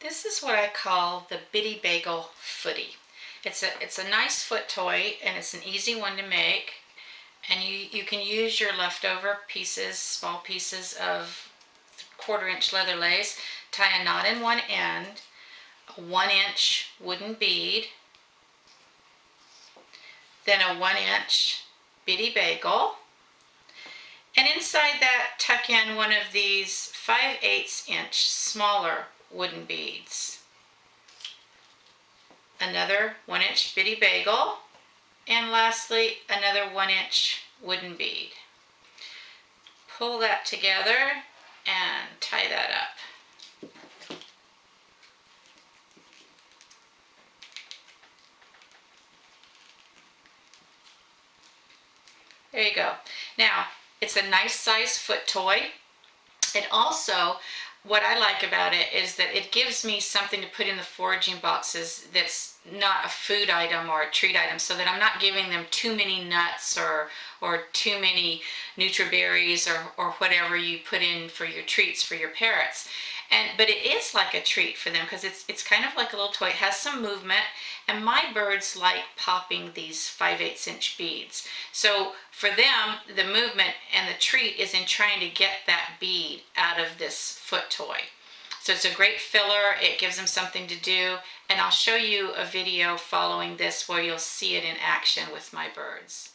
This is what I call the Bitty Bagel Footie. It's a nice foot toy, and it's an easy one to make. And you can use your leftover pieces, small pieces of 1/4 inch leather lace, tie a knot in one end, a 1-inch wooden bead, then a 1-inch bitty bagel, and inside that tuck in one of these 5/8 inch smaller wooden beads, another 1-inch bitty bagel, and lastly another 1-inch wooden bead. Pull that together and tie that up. There you go. Now, it's a nice size foot toy. It also, what I like about it is that it gives me something to put in the foraging boxes that's not a food item or a treat item, so that I'm not giving them too many nuts or too many nutriberries or whatever you put in for your treats for your parrots. But it is like a treat for them because it's kind of like a little toy. It has some movement, and my birds like popping these 5/8 inch beads. So for them, the movement and the treat is in trying to get that bead out of this foot toy. So it's a great filler. It gives them something to do, and I'll show you a video following this where you'll see it in action with my birds.